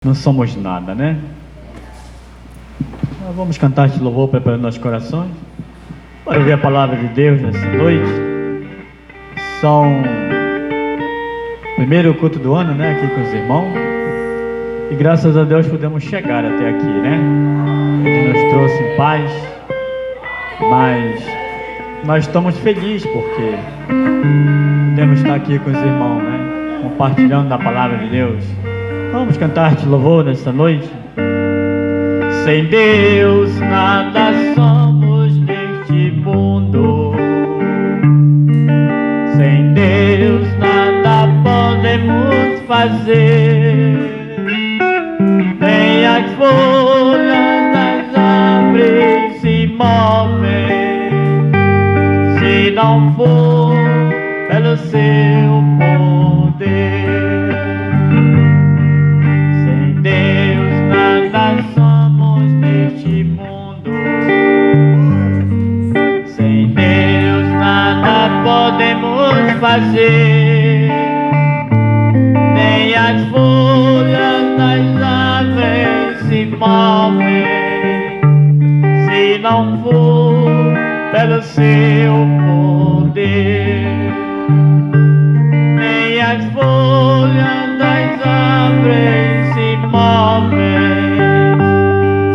Não somos nada, né? Nós vamos cantar este louvor preparando nossos corações para ouvir a palavra de Deus nessa noite. São o primeiro culto do ano, né? Aqui com os irmãos. E graças a Deus podemos chegar até aqui, né? Ele nos trouxe em paz. Mas nós estamos felizes porque podemos estar aqui com os irmãos, né? Compartilhando a palavra de Deus. Vamos cantar este louvor nesta noite. Sem Deus nada somos neste mundo. Sem Deus nada podemos fazer. Nem as folhas das árvores se movem se não for pelo seu poder. Podemos fazer, nem as folhas das árvores se movem se não for pelo seu poder. Nem as folhas das árvores se movem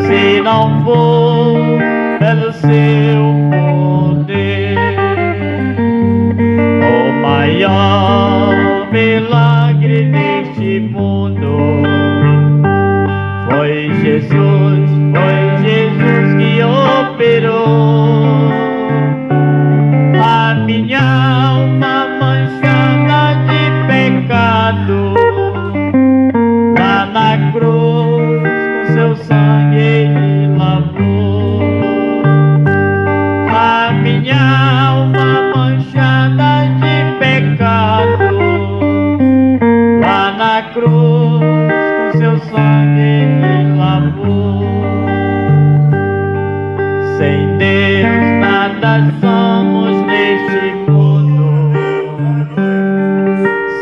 se não for pelo seu poder. O maior milagre deste mundo foi Jesus que operou a minha alma manchada de pecado. Lá na cruz com seu sangue ele lavou a minha alma manchada de pecado. Lá na cruz com seu sangue ele lavou. Sem Deus nada somos neste mundo.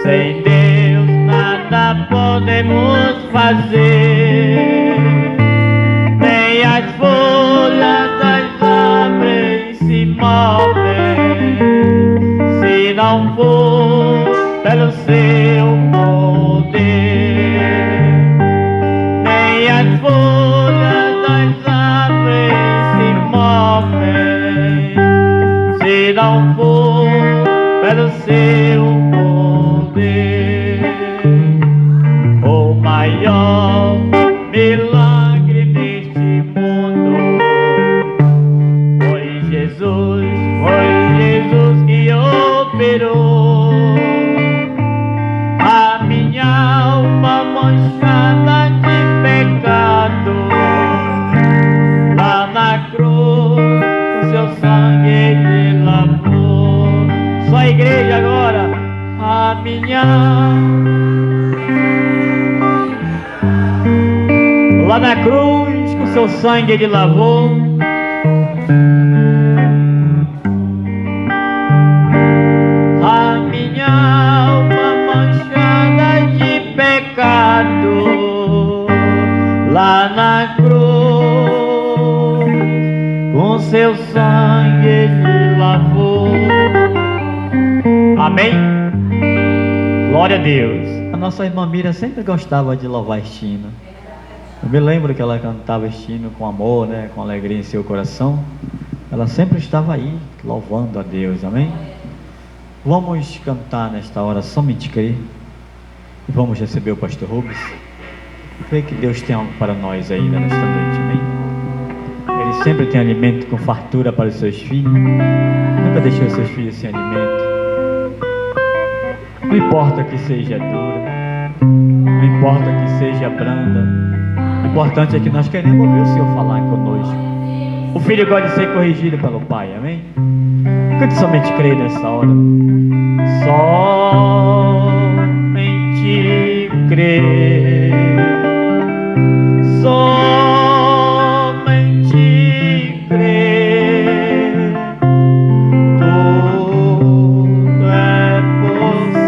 Sem Deus nada podemos fazer. Nem as folhas das árvores se movem se não for pelo seu poder. Nem as folhas das árvores se movem se não for pelo seu poder. O maior milagre deste mundo foi Jesus que operou a minha alma manchada de pecado. Lá na cruz com seu sangue ele lavou. Só a igreja agora. A minha lá na cruz com seu sangue ele lavou. A minha alma manchada de pecado. Lá na cruz com seu sangue ele lavou. Amém? Glória a Deus. A nossa irmã Mira sempre gostava de louvar este hino. Eu me lembro que ela cantava este hino com amor, né? Com alegria em seu coração. Ela sempre estava aí louvando a Deus, amém? Vamos cantar nesta hora Somente Crer. E vamos receber o pastor Rubens. Creio que Deus tem algo para nós ainda nesta noite, amém? Ele sempre tem alimento com fartura para os seus filhos. Nunca deixou os seus filhos sem alimento. Não importa que seja dura, não importa que seja branda, o importante é que nós queremos ouvir o Senhor falar conosco. O filho gosta de ser corrigido pelo pai, amém? Cante Somente Crer nessa hora. Somente crer, somente crer, tudo é possível.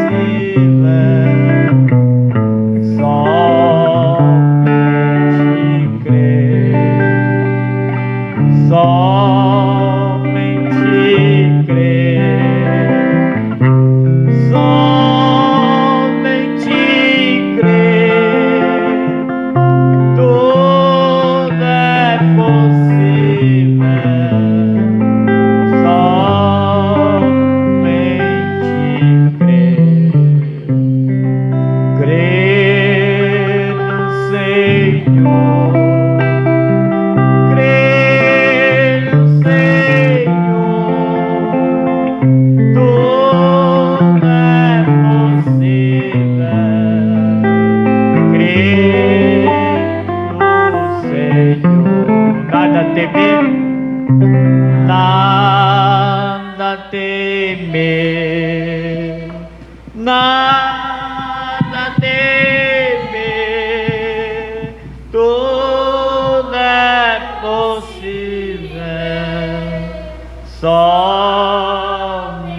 somente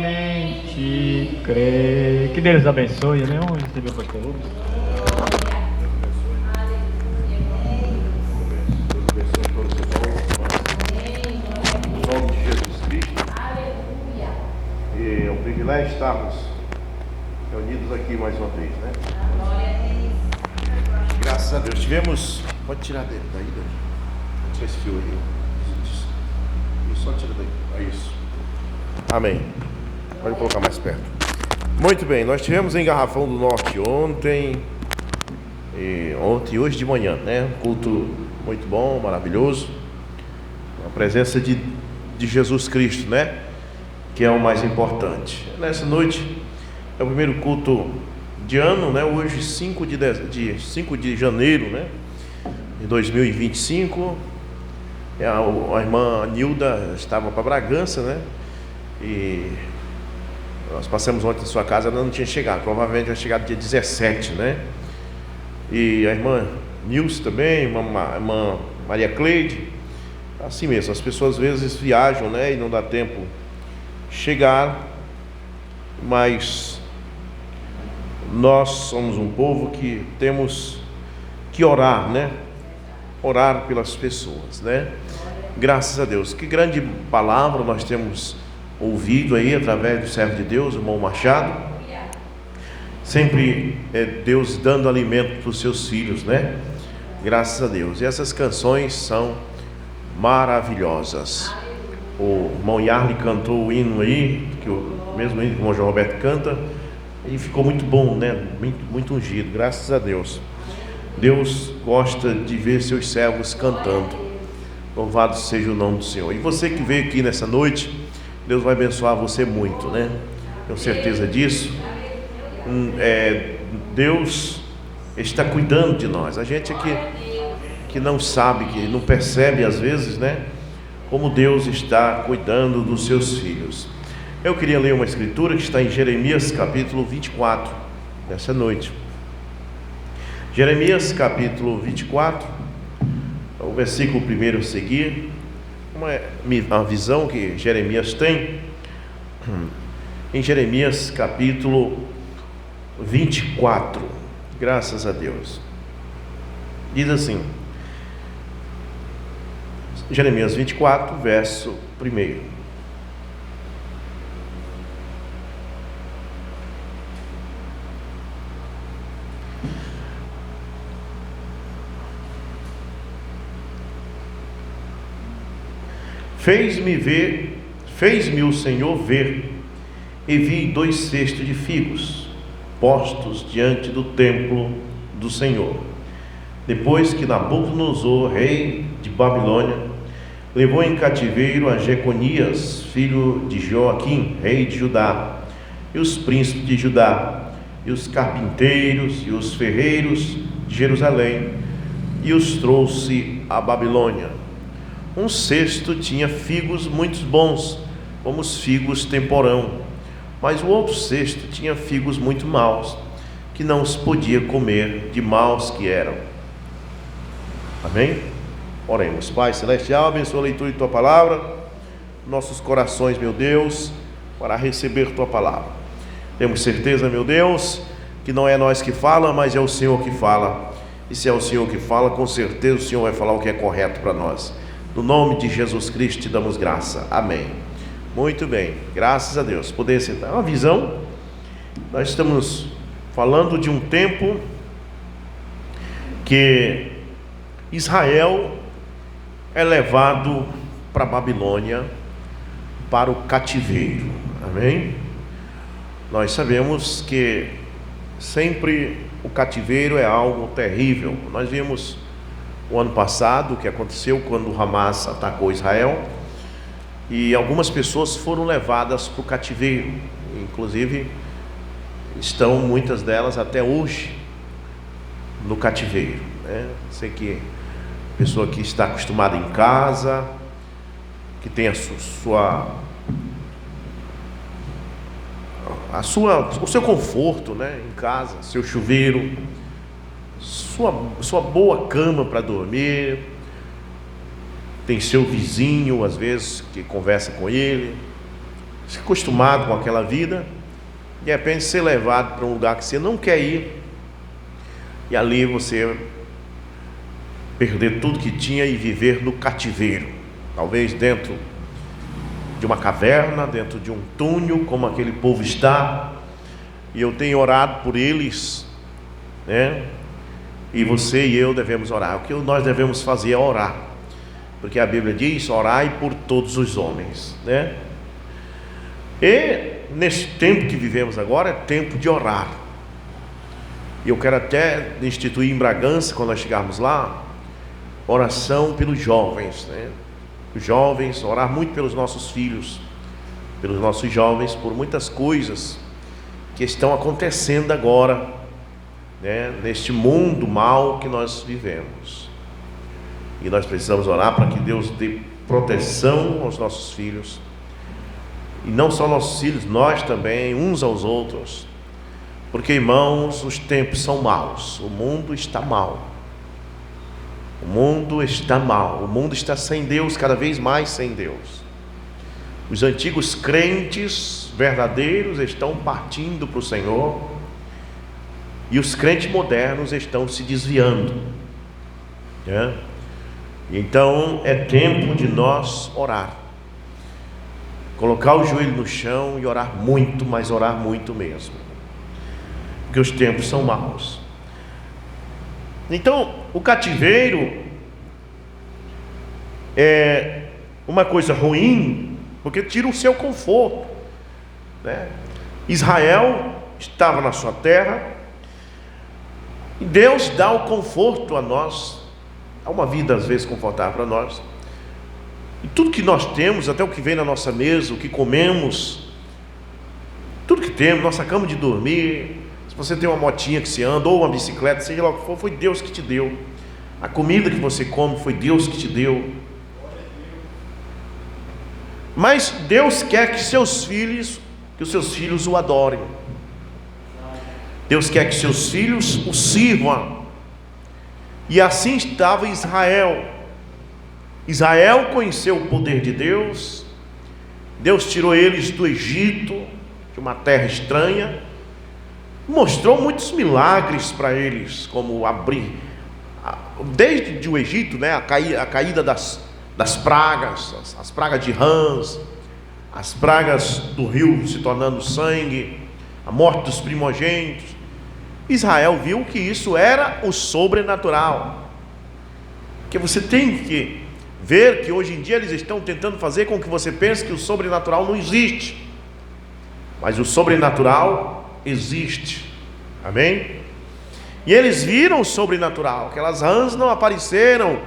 crer. Que Deus abençoe, né? Vamos receber o pastor Rubens. É um privilégio estarmos reunidos aqui mais uma vez, né? Graças a Deus. Tivemos. Pode tirar dele, daí, tira esse fio aí. Só tira daí. É isso. Amém. Pode colocar mais perto. Muito bem, nós tivemos em Garrafão do Norte ontem e hoje de manhã, né? Um culto muito bom, maravilhoso. A presença de Jesus Cristo, né? Que é o mais importante. Nessa noite é o primeiro culto de ano, né? Hoje 5 de janeiro, né? De 2025. A irmã Nilda estava para Bragança, né? E nós passamos ontem na sua casa, ela não tinha chegado, provavelmente vai chegar dia 17, né? E a irmã Nilce também, a irmã Maria Cleide, assim mesmo, as pessoas às vezes viajam, né? E não dá tempo chegar, mas nós somos um povo que temos que orar, né? Orar pelas pessoas, né? Graças a Deus. Que grande palavra nós temos ouvido aí através do servo de Deus, o irmão Machado. Sempre é Deus dando alimento para os seus filhos, né? Graças a Deus. E essas canções são maravilhosas. O irmão Yarley cantou o hino aí, que o mesmo hino que o irmão João Roberto canta, e ficou muito bom, né? Muito ungido, graças a Deus. Deus gosta de ver seus servos cantando. Louvado seja o nome do Senhor. E você que veio aqui nessa noite, Deus vai abençoar você muito, né? Tenho certeza disso. Deus está cuidando de nós. A gente aqui que não sabe, que não percebe às vezes, né? Como Deus está cuidando dos seus filhos. Eu queria ler uma escritura que está em Jeremias capítulo 24, nessa noite. Jeremias capítulo 24, o versículo 1 a seguir, uma visão que Jeremias tem, em Jeremias capítulo 24, graças a Deus, diz assim, Jeremias 24, verso 1. Fez-me o Senhor ver, e vi 2 cestos de figos, postos diante do templo do Senhor, depois que Nabucodonosor, rei de Babilônia, levou em cativeiro a Jeconias, filho de Joaquim, rei de Judá, e os príncipes de Judá, e os carpinteiros e os ferreiros de Jerusalém, e os trouxe à Babilônia. Um cesto tinha figos muito bons, como os figos temporão, mas o outro cesto tinha figos muito maus, que não se podia comer, de maus que eram. Amém? Oremos. Pai celestial, abençoa a leitura de Tua palavra, nossos corações, meu Deus, para receber Tua palavra. Temos certeza, meu Deus, que não é nós que fala, mas é o Senhor que fala. E se é o Senhor que fala, com certeza o Senhor vai falar o que é correto para nós. No nome de Jesus Cristo te damos graça. Amém. Muito bem, graças a Deus. Poder sentar. Uma visão. Nós estamos falando de um tempo que Israel é levado para a Babilônia, para o cativeiro. Amém? Nós sabemos que sempre o cativeiro é algo terrível. Nós vimos o ano passado o que aconteceu quando o Hamas atacou Israel, e algumas pessoas foram levadas para o cativeiro, inclusive estão muitas delas até hoje no cativeiro, né? Sei que a pessoa que está acostumada em casa, que tem o seu conforto, né, em casa, seu chuveiro, sua boa cama para dormir, tem seu vizinho, às vezes, que conversa com ele, se acostumado com aquela vida, de repente ser levado para um lugar que você não quer ir, e ali você perder tudo que tinha e viver no cativeiro, talvez dentro de uma caverna, dentro de um túnel, como aquele povo está. E eu tenho orado por eles, né? E você e eu devemos orar. O que nós devemos fazer é orar, porque a Bíblia diz: orai por todos os homens, né? E nesse tempo que vivemos agora é tempo de orar. E eu quero até instituir em Bragança, quando nós chegarmos lá, oração pelos jovens, né? Os jovens, orar muito pelos nossos filhos, pelos nossos jovens, por muitas coisas que estão acontecendo agora, né? Neste mundo mal que nós vivemos. E nós precisamos orar para que Deus dê proteção aos nossos filhos, e não só nossos filhos, nós também, uns aos outros, porque, irmãos, os tempos são maus, o mundo está mal. O mundo está mal, o mundo está sem Deus, cada vez mais sem Deus. Os antigos crentes verdadeiros estão partindo para o Senhor, e os crentes modernos estão se desviando, né? Então é tempo de nós orar, colocar o joelho no chão e orar muito, mas orar muito mesmo, porque os tempos são maus. Então, o cativeiro é uma coisa ruim, porque tira o seu conforto, né? Israel estava na sua terra, e Deus dá o conforto a nós, dá uma vida às vezes confortável para nós, e tudo que nós temos, até o que vem na nossa mesa, o que comemos, tudo que temos, nossa cama de dormir, você tem uma motinha que se anda, ou uma bicicleta, seja lá o que for, foi Deus que te deu. A comida que você come foi Deus que te deu. Mas Deus quer que os seus filhos o adorem. Deus quer que seus filhos o sirvam. E assim estava Israel. Israel conheceu o poder de Deus. Deus tirou eles do Egito, de uma terra estranha, mostrou muitos milagres para eles, como abrir, desde o Egito, né, a caída das pragas, as pragas de rãs, as pragas do rio se tornando sangue, a morte dos primogênitos. Israel viu que isso era o sobrenatural, que você tem que ver que hoje em dia eles estão tentando fazer com que você pense que o sobrenatural não existe, mas o sobrenatural existe, amém? E eles viram o sobrenatural, aquelas rãs não apareceram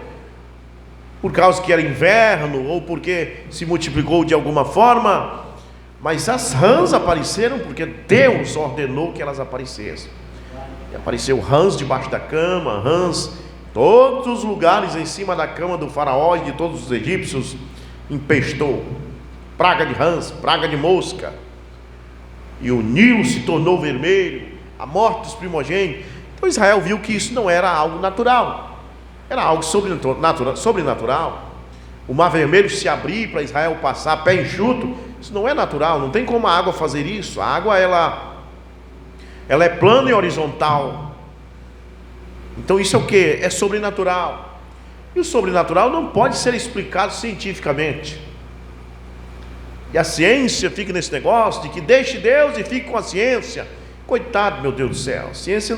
por causa que era inverno, ou porque se multiplicou de alguma forma, mas as rãs apareceram porque Deus ordenou que elas aparecessem. E apareceu rãs debaixo da cama, rãs em todos os lugares, em cima da cama do faraó e de todos os egípcios, empestou, praga de rãs, praga de mosca, e o Nilo se tornou vermelho, a morte dos primogênitos. Então Israel viu que isso não era algo natural, era algo sobrenatural. O mar vermelho se abrir para Israel passar pé enxuto, isso não é natural, não tem como a água fazer isso. A água ela é plana e horizontal. Então isso é o que? É sobrenatural. E o sobrenatural não pode ser explicado cientificamente. E a ciência fica nesse negócio de que deixe Deus e fique com a ciência. Coitado, meu Deus do céu, a ciência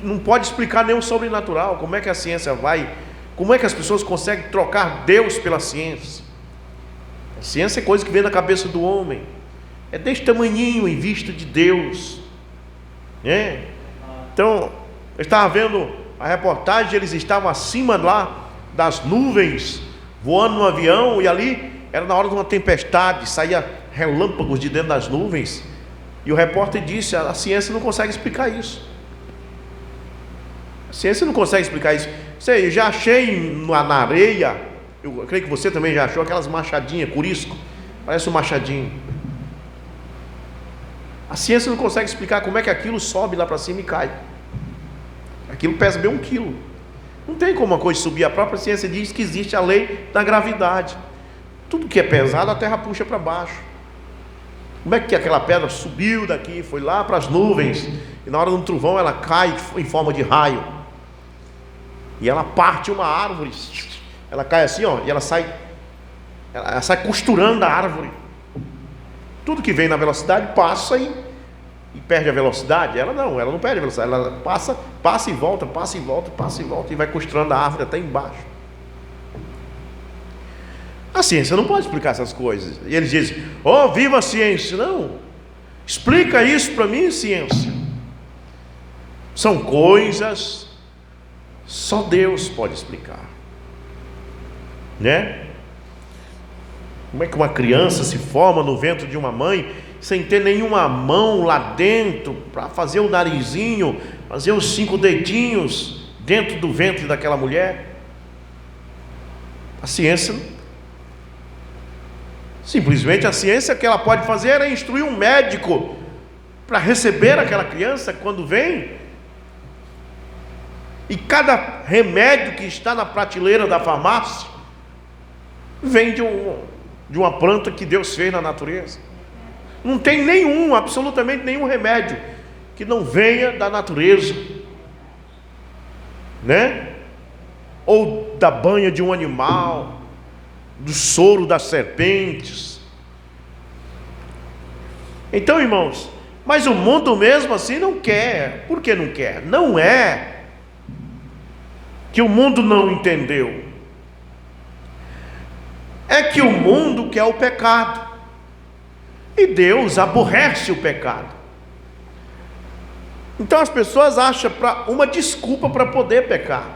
não pode explicar nem o sobrenatural. Como é que a ciência vai? Como é que as pessoas conseguem trocar Deus pela ciência? A ciência é coisa que vem na cabeça do homem, é deste tamanhinho em vista de Deus, né? Então, eu estava vendo a reportagem, eles estavam acima lá das nuvens, voando no avião, e ali era na hora de uma tempestade, saía relâmpagos de dentro das nuvens, e o repórter disse: a ciência não consegue explicar isso. A ciência não consegue explicar isso. Sei, eu já achei na areia, eu creio que você também já achou, aquelas machadinhas, curisco, parece um machadinho. A ciência não consegue explicar como é que aquilo sobe lá para cima e cai. Aquilo pesa bem 1 quilo. Não tem como uma coisa subir. A própria ciência diz que existe a lei da gravidade. Tudo que é pesado, a terra puxa para baixo. Como é que aquela pedra subiu daqui, foi lá para as nuvens, e na hora de um trovão ela cai em forma de raio, e ela parte uma árvore, ela cai assim, ó, e ela sai costurando a árvore. Tudo que vem na velocidade passa e perde a velocidade. Ela não perde a velocidade, ela passa e volta, passa e volta, passa e volta, e vai costurando a árvore até embaixo. A ciência não pode explicar essas coisas. E eles dizem: oh, viva a ciência. Não, explica isso para mim, ciência. São coisas só Deus pode explicar, né? Como é que uma criança se forma no ventre de uma mãe sem ter nenhuma mão lá dentro para fazer o narizinho, fazer os 5 dedinhos dentro do ventre daquela mulher? A ciência, simplesmente a ciência que ela pode fazer é instruir um médico para receber aquela criança quando vem. E cada remédio que está na prateleira da farmácia vem de uma planta que Deus fez na natureza. Não tem absolutamente nenhum remédio que não venha da natureza, né? Ou da banha de um animal, do soro das serpentes. Então, irmãos, mas o mundo mesmo assim não quer. Por que não quer? Não é que o mundo não entendeu, é que o mundo quer o pecado, e Deus aborrece o pecado. Então as pessoas acham uma desculpa para poder pecar.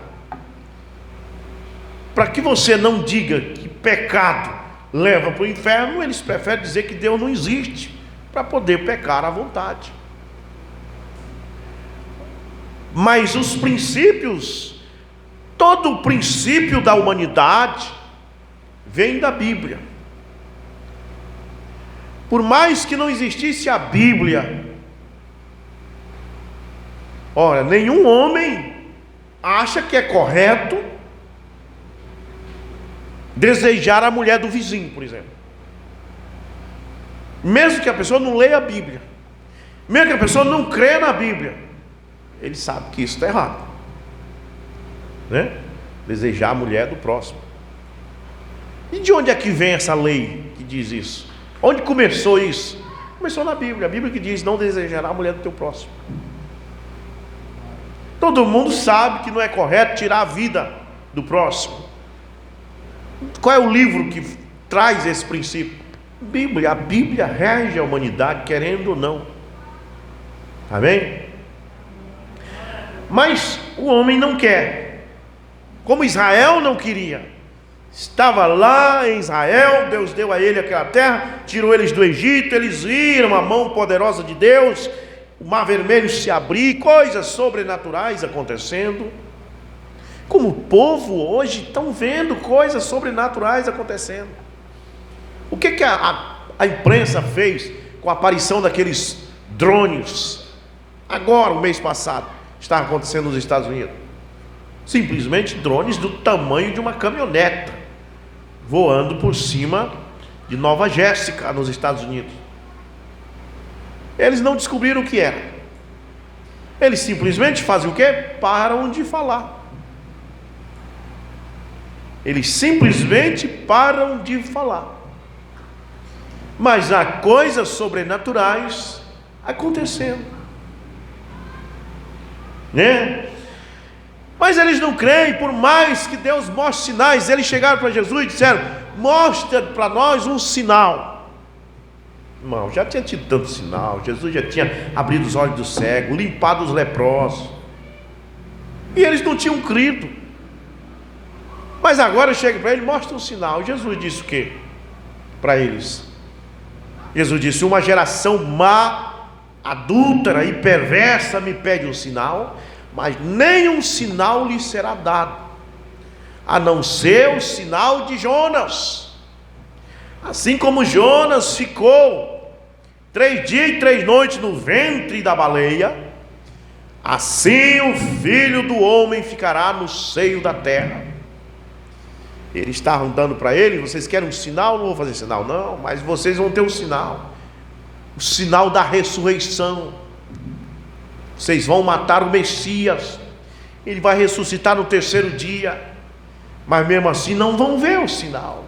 Para que você não diga que pecado leva para o inferno, eles preferem dizer que Deus não existe, para poder pecar à vontade. Mas os princípios, todo o princípio da humanidade vem da Bíblia. Por mais que não existisse a Bíblia, ora, nenhum homem acha que é correto desejar a mulher do vizinho, por exemplo. Mesmo que a pessoa não leia a Bíblia, mesmo que a pessoa não crê na Bíblia, ele sabe que isso está errado, né? Desejar a mulher do próximo. E de onde é que vem essa lei que diz isso? Onde começou isso? Começou na Bíblia. A Bíblia que diz: não desejará a mulher do teu próximo. Todo mundo sabe que não é correto tirar a vida do próximo. Qual é o livro que traz esse princípio? Bíblia. A Bíblia rege a humanidade, querendo ou não. Amém? Mas o homem não quer. Como Israel não queria. Estava lá em Israel, Deus deu a ele aquela terra, tirou eles do Egito, eles viram a mão poderosa de Deus, o mar vermelho se abrir, coisas sobrenaturais acontecendo. Como o povo hoje estão vendo coisas sobrenaturais acontecendo. O que a imprensa fez com a aparição daqueles drones? Agora, o mês passado, está acontecendo nos Estados Unidos. Simplesmente drones do tamanho de uma caminhoneta, voando por cima de Nova Jéssica, nos Estados Unidos. Eles não descobriram o que era. Eles simplesmente fazem o quê? Param de falar. Eles simplesmente param de falar. Mas há coisas sobrenaturais acontecendo, né? Mas eles não creem, por mais que Deus mostre sinais. Eles chegaram para Jesus e disseram: mostra para nós um sinal. Irmão, já tinha tido tanto sinal. Jesus já tinha abrido os olhos do cego, limpado os leprosos, e eles não tinham crido. Mas agora chega para ele: mostra um sinal. Jesus disse o quê para eles? Jesus disse: uma geração má, adúltera e perversa me pede um sinal, mas nenhum sinal lhe será dado, a não ser o sinal de Jonas. Assim como Jonas ficou 3 dias e 3 noites no ventre da baleia, assim o Filho do Homem ficará no seio da terra. Eles estavam dando para ele: vocês querem um sinal? Não vou fazer sinal não, mas vocês vão ter um sinal, o sinal da ressurreição. Vocês vão matar o Messias, ele vai ressuscitar no terceiro dia, mas mesmo assim não vão ver o sinal.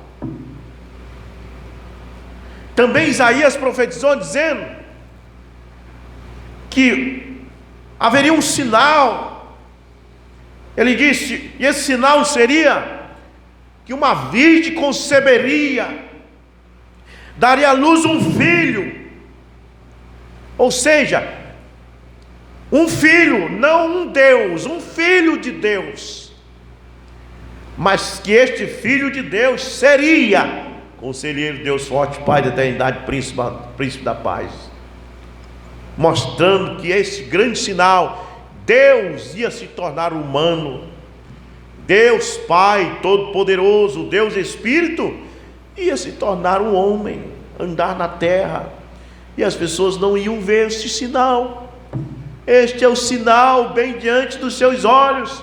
Também Isaías profetizou dizendo que haveria um sinal. Ele disse, e esse sinal seria que uma virgem conceberia, daria à luz um filho. Ou seja, um filho, não um Deus, um filho de Deus. Mas que este filho de Deus seria Conselheiro, Deus forte, Pai da eternidade, Príncipe da paz. Mostrando que esse grande sinal, Deus ia se tornar humano. Deus Pai Todo-Poderoso, Deus Espírito, ia se tornar um homem, andar na terra. E as pessoas não iam ver esse sinal. Este é o sinal bem diante dos seus olhos.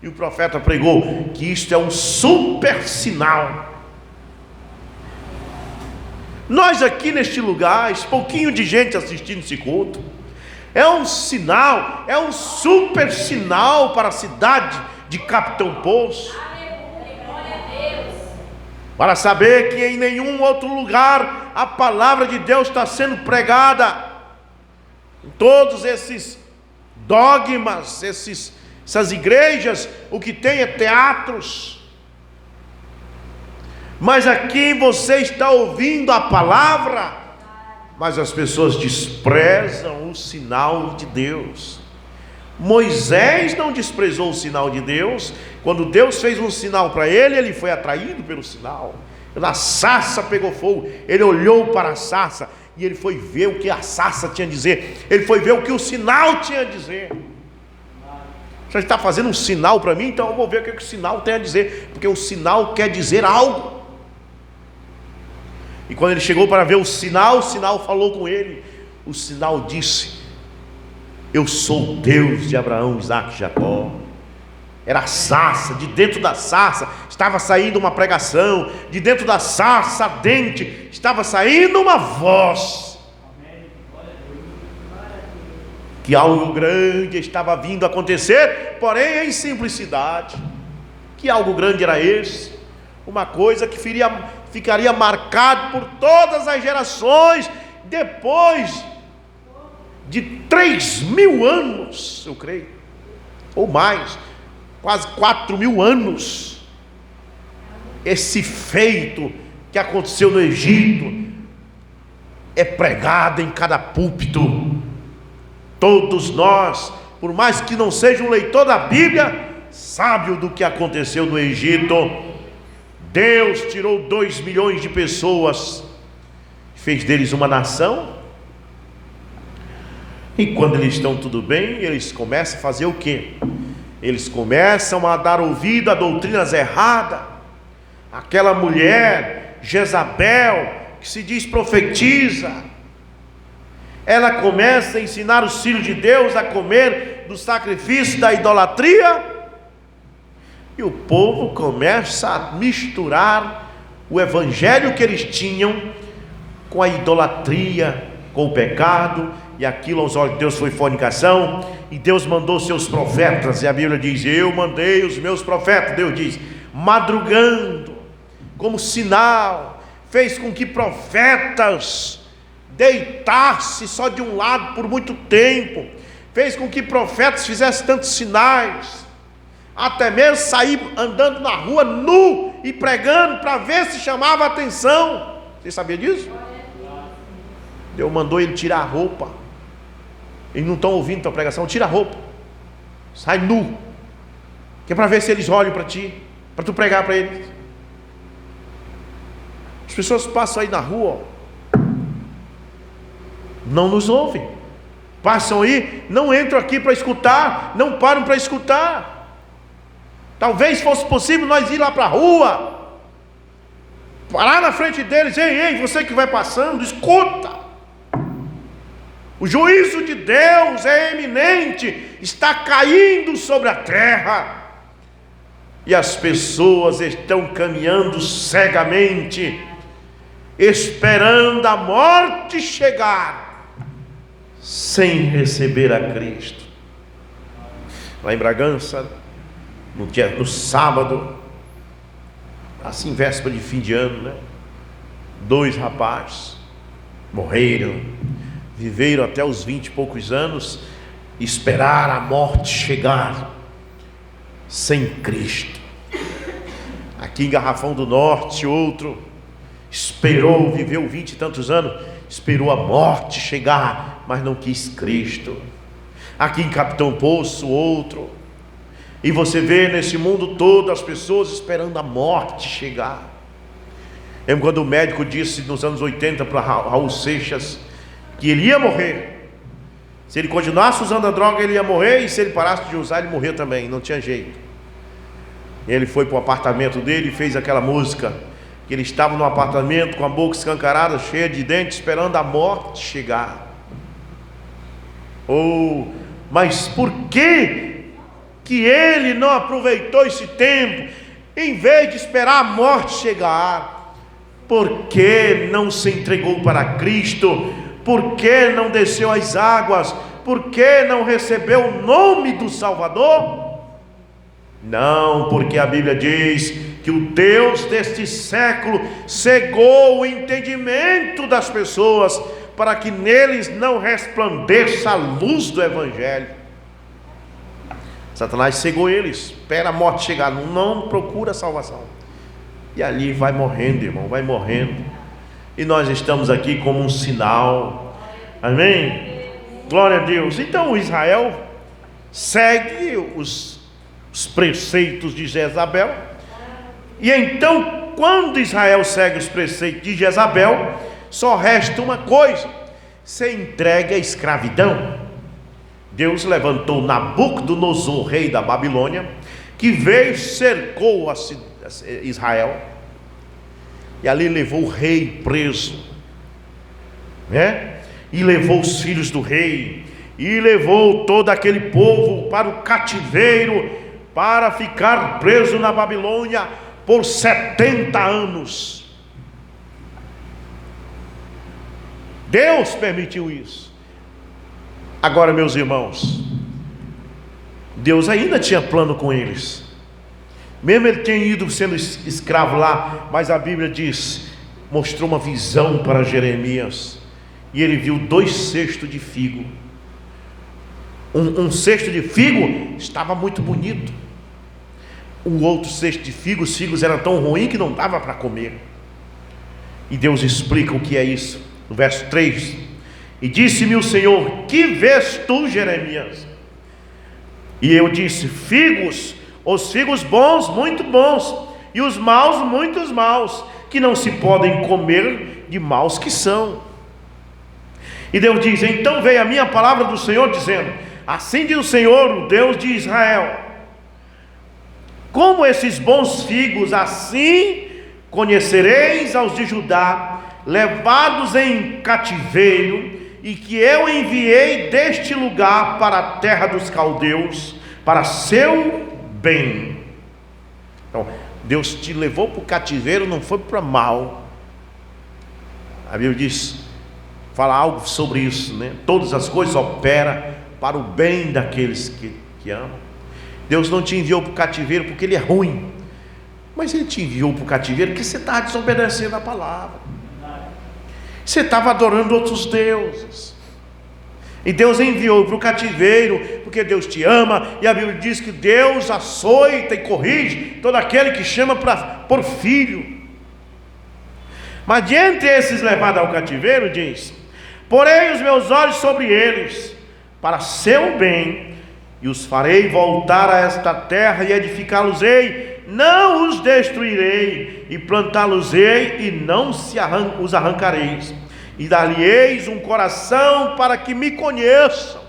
E o profeta pregou que isto é um super sinal. Nós aqui neste lugar, esse pouquinho de gente assistindo esse culto, é um sinal, é um super sinal para a cidade de Capitão Poço. Para saber que em nenhum outro lugar a palavra de Deus está sendo pregada. Em todos esses dogmas, essas igrejas, o que tem é teatros. Mas aqui você está ouvindo a palavra, mas as pessoas desprezam o sinal de Deus. Moisés não desprezou o sinal de Deus. Quando Deus fez um sinal para ele, ele foi atraído pelo sinal. A sarça pegou fogo, ele olhou para a sarça e ele foi ver o que a sarça tinha a dizer. Ele foi ver o que o sinal tinha a dizer. Você está fazendo um sinal para mim, então eu vou ver o que o sinal tem a dizer, porque o sinal quer dizer algo. E quando ele chegou para ver o sinal falou com ele. O sinal disse: eu sou o Deus de Abraão, Isaque e Jacó. Era a sarça, de dentro da sarça estava saindo uma pregação, de dentro da sarça ardente estava saindo uma voz, que algo grande estava vindo a acontecer, porém em simplicidade. Que algo grande era esse? Uma coisa que ficaria marcado por todas as gerações, depois de 3.000 anos, eu creio, ou mais, quase 4.000 anos. Esse feito que aconteceu no Egito é pregado em cada púlpito. Todos nós, por mais que não seja um leitor da Bíblia, sabe do que aconteceu no Egito. Deus tirou 2 milhões de pessoas, fez deles uma nação. E quando eles estão tudo bem, eles começam a fazer o quê? Eles começam a dar ouvido a doutrinas erradas. Aquela mulher, Jezabel, que se diz profetiza, ela começa a ensinar os filhos de Deus a comer do sacrifício da idolatria. E o povo começa a misturar o evangelho que eles tinham com a idolatria, com o pecado. E aquilo aos olhos de Deus foi fornicação. E Deus mandou seus profetas, e a Bíblia diz: eu mandei os meus profetas, Deus diz, madrugando, como sinal, fez com que profetas deitassem só de um lado por muito tempo, fez com que profetas fizessem tantos sinais, até mesmo sair andando na rua nu e pregando para ver se chamava a atenção. Você sabia disso? Deus mandou ele tirar a roupa. Eles não estão ouvindo tua pregação, tira a roupa, sai nu, que é para ver se eles olham para ti, para tu pregar para eles. As pessoas passam aí na rua, ó, não nos ouvem, passam aí, não entram aqui para escutar, não param para escutar. Talvez fosse possível nós ir lá para a rua, parar na frente deles: ei, você que vai passando, escuta. O juízo de Deus é eminente, está caindo sobre a terra. E as pessoas estão caminhando cegamente, esperando a morte chegar, sem receber a Cristo. Lá em Bragança, no sábado, assim, véspera de fim de ano, né? 2 rapazes morreram, viveram até os 20 e poucos anos, esperaram a morte chegar, sem Cristo. Aqui em Garrafão do Norte, outro esperou, viveu 20 e tantos anos, esperou a morte chegar, mas não quis Cristo. Aqui em Capitão Poço, outro. E você vê nesse mundo todo as pessoas esperando a morte chegar. Lembra quando o médico disse nos anos 80 para Raul Seixas que ele ia morrer? Se ele continuasse usando a droga, ele ia morrer, e se ele parasse de usar, ele morria também, não tinha jeito. Ele foi para o apartamento dele e fez aquela música, que ele estava no apartamento com a boca escancarada, cheia de dentes, esperando a morte chegar. Mas por que ele não aproveitou esse tempo, em vez de esperar a morte chegar? Por que não se entregou para Cristo? Por que não desceu às águas? Por que não recebeu o nome do Salvador? Não, porque a Bíblia diz que o Deus deste século cegou o entendimento das pessoas, para que neles não resplandeça a luz do Evangelho. Satanás cegou eles, espera a morte chegar, não procura a salvação, e ali vai morrendo, irmão, vai morrendo. E nós estamos aqui como um sinal, amém? Glória a Deus. Então Israel segue os preceitos de Jezabel, e então quando Israel segue os preceitos de Jezabel, só resta uma coisa: ser entregue à escravidão. Deus levantou Nabucodonosor, rei da Babilônia, que veio, cercou Israel, e ali levou o rei preso, né? E levou os filhos do rei, e levou todo aquele povo para o cativeiro, para ficar preso na Babilônia por 70 anos. Deus permitiu isso. Agora, meus irmãos, Deus ainda tinha plano com eles. Mesmo ele tinha ido sendo escravo lá, mas a Bíblia diz, mostrou uma visão para Jeremias, e ele viu 2 cestos de figo. Um cesto de figo estava muito bonito. O outro cesto de figo, os figos eram tão ruins que não dava para comer. E Deus explica o que é isso. No verso 3: e disse-me o Senhor: que vês tu, Jeremias? E eu disse: figos, os figos bons, muito bons, e os maus, muitos maus, que não se podem comer de maus que são. E Deus diz: então veio a minha palavra do Senhor, dizendo: assim diz o Senhor, o Deus de Israel, como esses bons figos, assim conhecereis aos de Judá, levados em cativeiro, e que eu enviei deste lugar para a terra dos caldeus, para seu bem. Então, Deus te levou para o cativeiro, não foi para mal. A Bíblia diz, fala algo sobre isso, né? Todas as coisas operam para o bem daqueles que amam. Deus não te enviou para o cativeiro porque ele é ruim, mas ele te enviou para o cativeiro porque você estava desobedecendo a palavra, você estava adorando outros deuses, e Deus enviou para o cativeiro porque Deus te ama, e a Bíblia diz que Deus açoita e corrige todo aquele que chama por filho. Mas de entre esses levados ao cativeiro, diz: porei os meus olhos sobre eles para seu bem, e os farei voltar a esta terra, e edificá-los-ei, não os destruirei, e plantá-los-ei, e não os arrancareis, e dar-lhe-eis um coração para que me conheçam.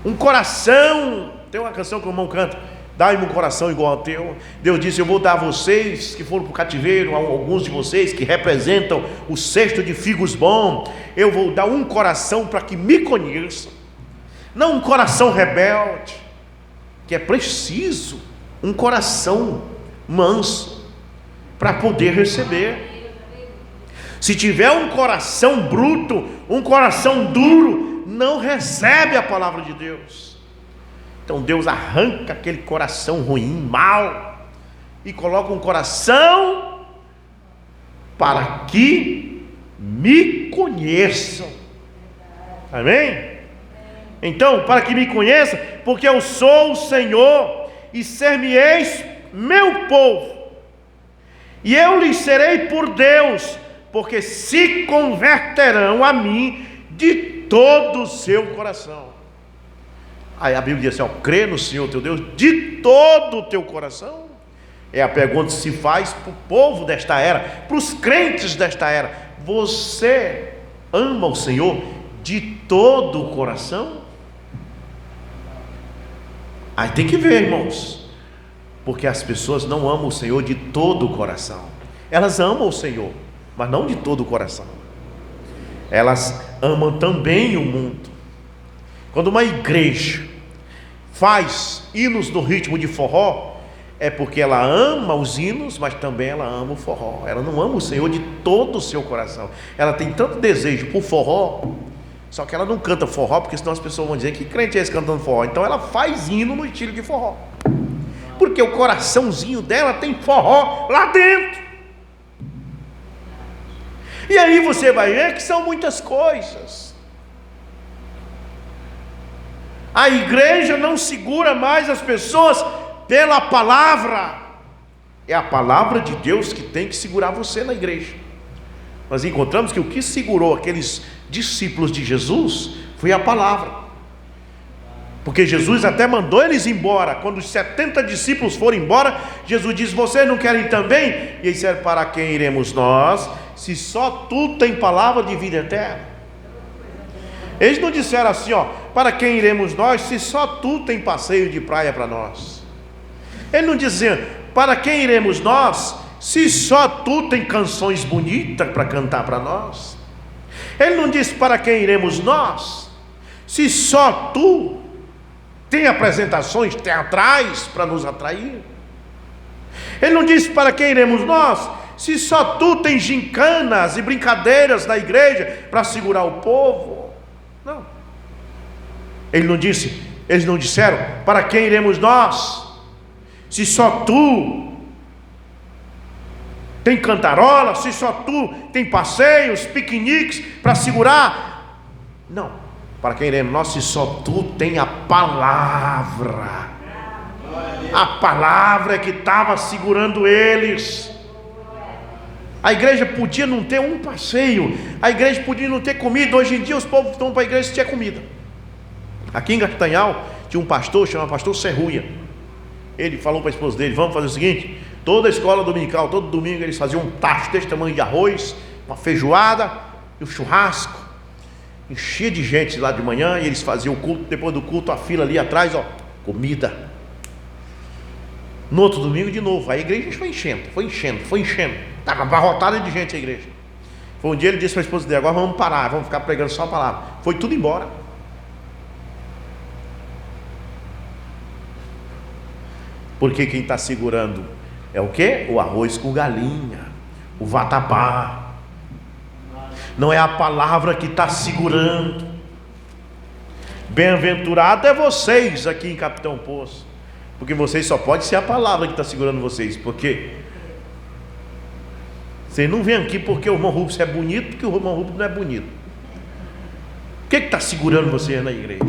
Um coração, tem uma canção que o irmão canta, Dai-me um coração igual ao teu. Deus disse: eu vou dar a vocês que foram para o cativeiro, alguns de vocês que representam o cesto de figos bom, eu vou dar um coração para que me conheçam. Não um coração rebelde, que é preciso um coração manso para poder receber. Se tiver um coração bruto, um coração duro, não recebe a palavra de Deus. Então Deus arranca aquele coração ruim, mau, e coloca um coração para que me conheçam. Amém? Então, para que me conheçam, porque eu sou o Senhor, e ser-me-eis meu povo, e eu lhes serei por Deus, porque se converterão a mim de todo o seu coração. Aí a Bíblia diz assim: crê no Senhor teu Deus de todo o teu coração. É a pergunta que se faz para o povo desta era, para os crentes desta era: você ama o Senhor de todo o coração? Aí tem que ver, irmãos, porque as pessoas não amam o Senhor de todo o coração. Elas amam o Senhor, mas não de todo o coração. Elas amam também o mundo. Quando uma igreja faz hinos no ritmo de forró, é porque ela ama os hinos, mas também ela ama o forró. Ela não ama o Senhor de todo o seu coração. Ela tem tanto desejo por forró, só que ela não canta forró, porque senão as pessoas vão dizer: que crente é esse cantando forró? Então ela faz hino no estilo de forró, porque o coraçãozinho dela tem forró lá dentro. E aí você vai ver que são muitas coisas. A igreja não segura mais as pessoas pela palavra. É a palavra de Deus que tem que segurar você na igreja. Nós encontramos que o que segurou aqueles discípulos de Jesus foi a palavra. Porque Jesus até mandou eles embora. Quando os 70 discípulos foram embora, Jesus disse: vocês não querem também? E eles disseram: para quem iremos nós, se só tu tem palavra de vida eterna? Eles não disseram assim: para quem iremos nós, se só tu tem passeio de praia para nós? Eles não diziam: para quem iremos nós, se só tu tem canções bonitas para cantar para nós? Ele não disse: para quem iremos nós, se só tu tem apresentações teatrais para nos atrair? Ele não disse: para quem iremos nós, se só tu tem gincanas e brincadeiras na igreja para segurar o povo? Não. Ele não disse, eles não disseram: para quem iremos nós, se só tu tem cantarola, se só tu tem passeios, piqueniques para segurar? Não. Para quem iremos nós, se só tu tem a palavra. A palavra é que estava segurando eles. A igreja podia não ter um passeio, a igreja podia não ter comida. Hoje em dia os povos estão para a igreja se tinha comida. Aqui em Castanhal tinha um pastor, chamado pastor Serruia. Ele falou para a esposa dele: vamos fazer o seguinte, toda a escola dominical, todo domingo eles faziam um tacho desse tamanho de arroz, uma feijoada e um churrasco, enchia de gente lá de manhã, e eles faziam o culto. Depois do culto, a fila ali atrás, comida. No outro domingo de novo, a igreja foi enchendo. Estava abarrotada de gente a igreja. Foi um dia ele disse para a esposa dele: agora vamos parar, vamos ficar pregando só a palavra. Foi tudo embora. Porque quem está segurando é o quê? O arroz com galinha, o vatapá. Não é a palavra que está segurando. Bem-aventurado é vocês aqui em Capitão Poço, porque vocês só pode ser a palavra que está segurando vocês. Porque vocês não vêm aqui porque o irmão Rubens é bonito, porque o irmão Rubens não é bonito. O que está segurando vocês na igreja?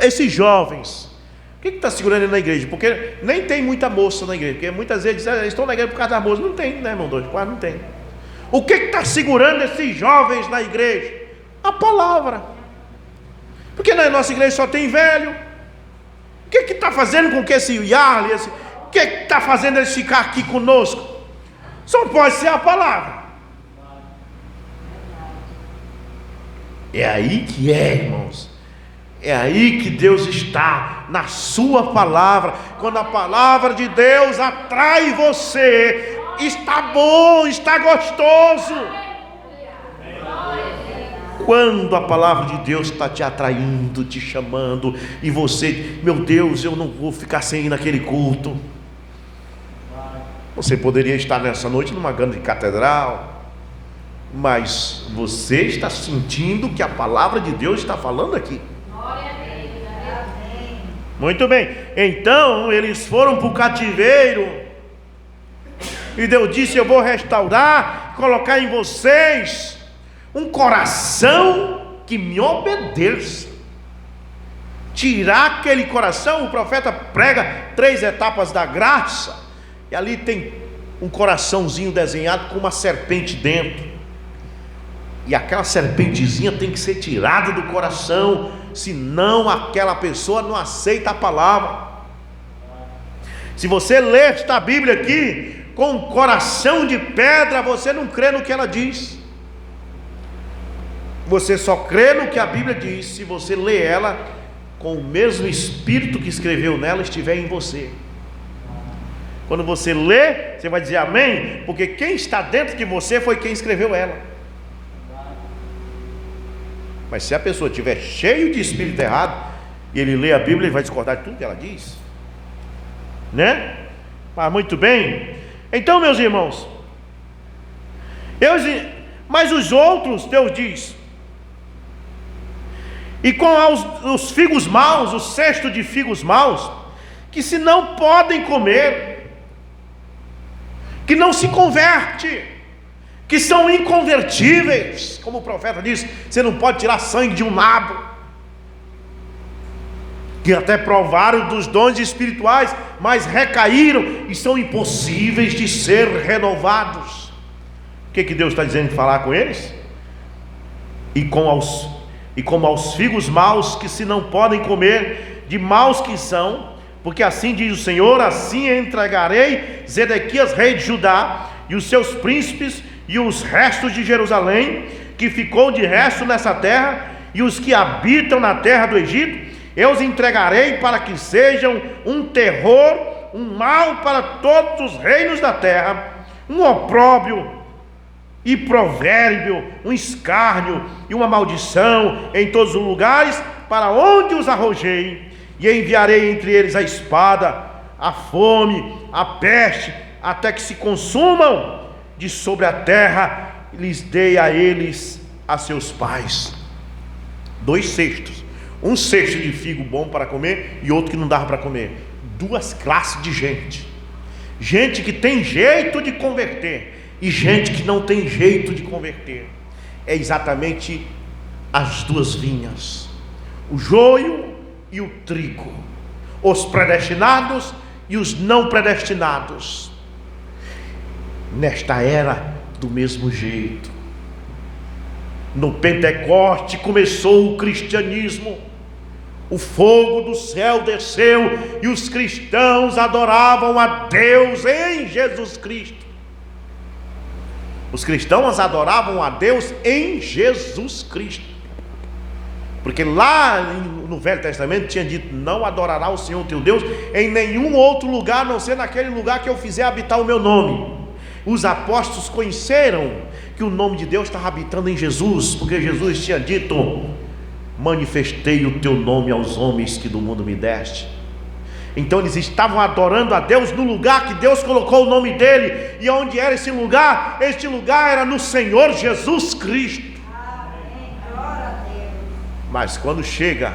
Esses jovens, o que está segurando ele na igreja? Porque nem tem muita moça na igreja. Porque muitas vezes eles estão na igreja por causa da moça. Não tem, né, irmão? Quase não tem. O que está segurando esses jovens na igreja? A palavra. Porque na nossa igreja só tem velho. O que está fazendo com que esse Yarley, o que está fazendo eles ficar aqui conosco? Só pode ser a palavra. É aí que é, irmãos. É aí que Deus está, na sua palavra. Quando a palavra de Deus atrai você, está bom, está gostoso. Quando a palavra de Deus está te atraindo, te chamando, e você, meu Deus, eu não vou ficar sem ir naquele culto. Você poderia estar nessa noite numa grande catedral, mas você está sentindo que a palavra de Deus está falando aqui. Muito bem, então eles foram para o cativeiro, e Deus disse: eu vou restaurar, colocar em vocês um coração que me obedeça. Tirar aquele coração, o profeta prega 3 etapas da graça, e ali tem um coraçãozinho desenhado com uma serpente dentro, e aquela serpentezinha tem que ser tirada do coração, senão aquela pessoa não aceita a palavra. Se você ler esta Bíblia aqui com um coração de pedra, você não crê no que ela diz. Você só crê no que a Bíblia diz se você lê ela com o mesmo Espírito que escreveu nela estiver em você. Quando você lê, você vai dizer amém, porque quem está dentro de você foi quem escreveu ela. Mas se a pessoa estiver cheio de espírito errado, e ele lê a Bíblia, ele vai discordar de tudo que ela diz, né? Mas muito bem. Então, meus irmãos, mas os outros, Deus diz, e com os figos maus, o cesto de figos maus, que se não podem comer, que não se converte, que são inconvertíveis, como o profeta diz: você não pode tirar sangue de um nabo, que até provaram dos dons espirituais, mas recaíram e são impossíveis de ser renovados. O que Deus está dizendo de falar com eles? E como aos figos maus, que se não podem comer, de maus que são, porque assim diz o Senhor: assim entregarei Zedequias, rei de Judá, e os seus príncipes, e os restos de Jerusalém, que ficou de resto nessa terra, e os que habitam na terra do Egito, eu os entregarei para que sejam um terror, um mal para todos os reinos da terra, um opróbrio e provérbio, um escárnio e uma maldição em todos os lugares para onde os arrojei, e enviarei entre eles a espada, a fome, a peste, até que se consumam de sobre a terra, lhes dei a eles a seus pais. 2 cestos, um cesto de figo bom para comer e outro que não dava para comer. 2 classes de gente: gente que tem jeito de converter e gente que não tem jeito de converter. É exatamente as 2 vinhas, o joio e o trigo, os predestinados e os não predestinados. Nesta era, do mesmo jeito, no Pentecoste começou o cristianismo, o fogo do céu desceu e os cristãos adoravam a Deus em Jesus Cristo. Os cristãos adoravam a Deus em Jesus Cristo, porque lá no Velho Testamento tinha dito: não adorará o Senhor teu Deus em nenhum outro lugar, a não ser naquele lugar que eu fizer habitar o meu nome. Os apóstolos conheceram que o nome de Deus estava habitando em Jesus, porque Jesus tinha dito: manifestei o teu nome aos homens que do mundo me deste. Então eles estavam adorando a Deus no lugar que Deus colocou o nome dele. E onde era esse lugar? Este lugar era no Senhor Jesus Cristo. Mas quando chega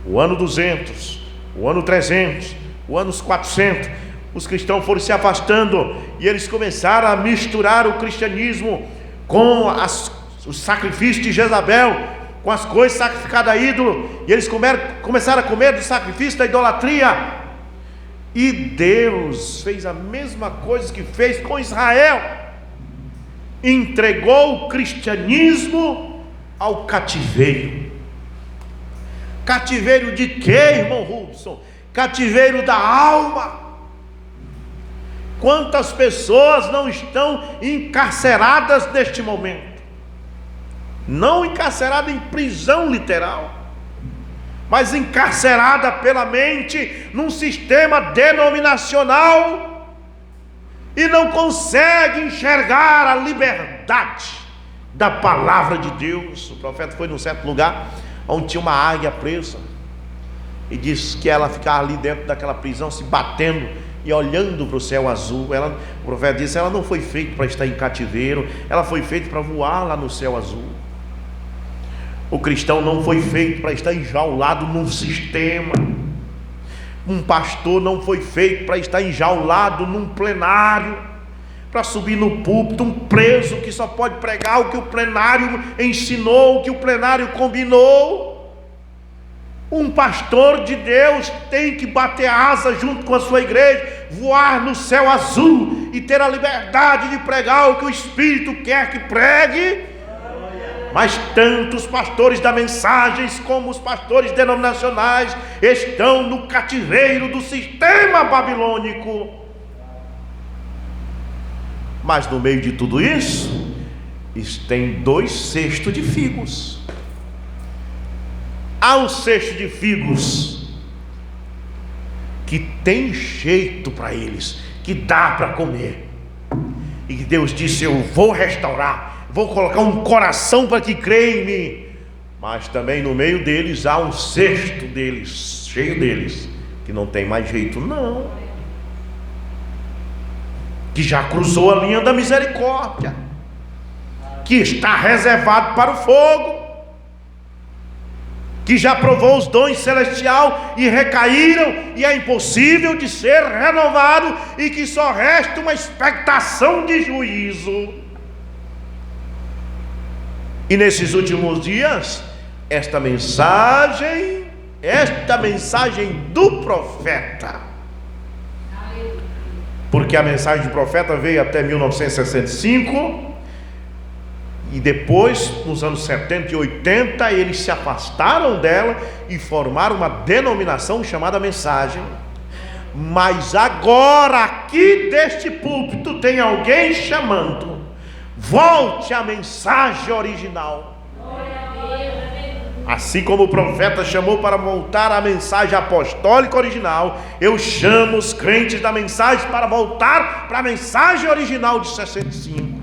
o ano 200, o ano 300, o ano 400, os cristãos foram se afastando e eles começaram a misturar o cristianismo com os sacrifícios de Jezabel, com as coisas sacrificadas a ídolo, e eles começaram a comer do sacrifício da idolatria. E Deus fez a mesma coisa que fez com Israel: entregou o cristianismo ao cativeiro. Cativeiro de quê, irmão Rubson? Cativeiro da alma. Quantas pessoas não estão encarceradas neste momento? Não encarceradas em prisão literal, mas encarcerada pela mente num sistema denominacional e não consegue enxergar a liberdade da palavra de Deus. O profeta foi num certo lugar onde tinha uma águia presa e disse que ela ficava ali dentro daquela prisão se batendo e olhando para o céu azul. O profeta disse: ela não foi feita para estar em cativeiro, ela foi feita para voar lá no céu azul. O cristão não foi feito para estar enjaulado num sistema. Um pastor não foi feito para estar enjaulado num plenário, para subir no púlpito, um preso que só pode pregar o que o plenário ensinou, o que o plenário combinou. Um pastor de Deus tem que bater asa junto com a sua igreja, voar no céu azul e ter a liberdade de pregar o que o Espírito quer que pregue. Mas tanto os pastores da Mensagens como os pastores denominacionais estão no cativeiro do sistema babilônico. Mas no meio de tudo isso, tem 2 cestos de figos. Há um cesto de figos que tem jeito para eles, que dá para comer, e que Deus disse: eu vou restaurar, vou colocar um coração para que creia em mim. Mas também no meio deles há um cesto deles, cheio deles, que não tem mais jeito não, que já cruzou a linha da misericórdia, que está reservado para o fogo, que já provou os dons celestial e recaíram, e é impossível de ser renovado, e que só resta uma expectação de juízo. E nesses últimos dias, esta mensagem do profeta, porque a mensagem do profeta veio até 1965, e depois, nos anos 70 e 80, eles se afastaram dela e formaram uma denominação chamada Mensagem. Mas agora, aqui deste púlpito, tem alguém chamando: volte à mensagem original. Assim como o profeta chamou para voltar à mensagem apostólica original, eu chamo os crentes da Mensagem para voltar para a mensagem original de 65.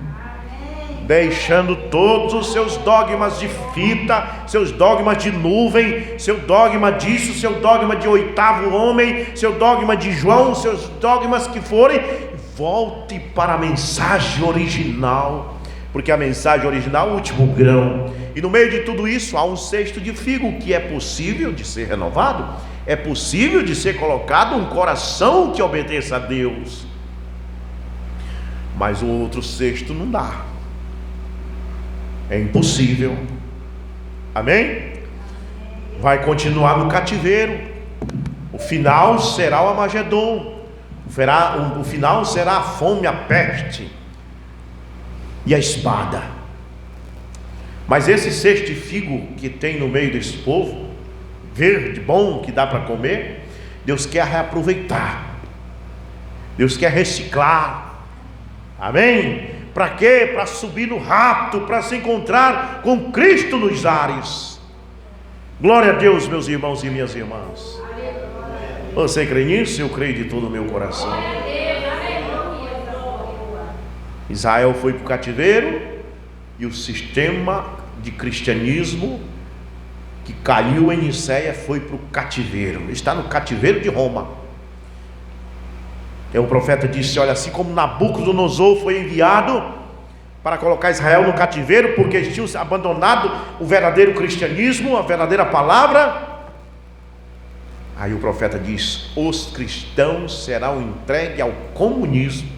Deixando todos os seus dogmas de fita, seus dogmas de nuvem, seu dogma disso, seu dogma de 8º homem, seu dogma de João, seus dogmas que forem, volte para a mensagem original, porque a mensagem original é o último grão. E no meio de tudo isso há um cesto de figo que é possível de ser renovado, é possível de ser colocado um coração que obedeça a Deus, mas o outro cesto não dá. É impossível. Amém? Vai continuar no cativeiro. O final será o Armagedon. O final será a fome, a peste e a espada. Mas esse cesto de figo que tem no meio desse povo, verde, bom, que dá para comer, Deus quer reaproveitar. Deus quer reciclar. Amém? Para quê? Para subir no rapto, para se encontrar com Cristo nos ares. Glória a Deus, meus irmãos e minhas irmãs. Você crê nisso? Eu creio de todo o meu coração. Israel foi para o cativeiro, e o sistema de cristianismo que caiu em Nicéia foi para o cativeiro. Está no cativeiro de Roma. O profeta disse: olha, assim como Nabucodonosor foi enviado para colocar Israel no cativeiro, porque eles tinham abandonado o verdadeiro cristianismo, a verdadeira palavra. Aí o profeta diz: os cristãos serão entregues ao comunismo.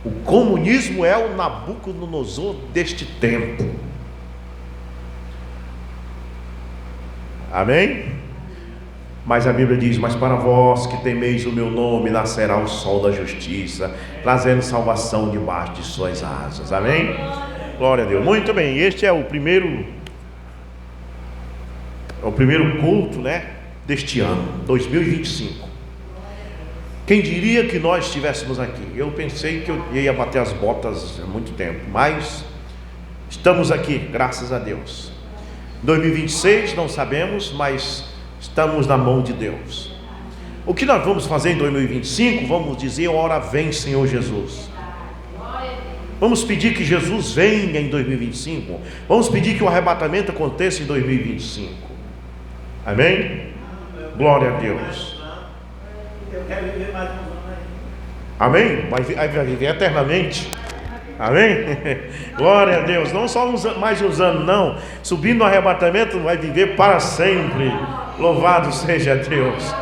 O comunismo é o Nabucodonosor deste tempo. Amém? Mas a Bíblia diz: mas para vós que temeis o meu nome, nascerá o sol da justiça, trazendo salvação debaixo de suas asas. Amém? Glória a Deus. Muito bem, este é o primeiro culto, deste ano, 2025. Quem diria que nós estivéssemos aqui? Eu pensei que eu ia bater as botas há muito tempo, mas estamos aqui, graças a Deus. 2026 não sabemos, mas Estamos na mão de Deus. O que nós vamos fazer em 2025? Vamos dizer: ora vem, Senhor Jesus. Vamos pedir que Jesus venha em 2025. Vamos pedir que o arrebatamento aconteça em 2025. Amém? Glória a Deus. Eu quero viver mais uns anos aí. Amém? Vai viver eternamente. Amém? Glória a Deus. Não só mais uns anos, não. Subindo no arrebatamento, vai viver para sempre. Louvado seja Deus.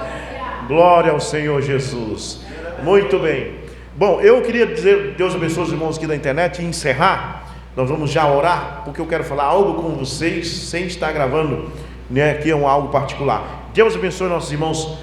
Glória ao Senhor Jesus. Muito bem. Bom, eu queria dizer, Deus abençoe os irmãos aqui da internet, e encerrar. Nós vamos já orar, porque eu quero falar algo com vocês, sem estar gravando, né, aqui é algo particular. Deus abençoe nossos irmãos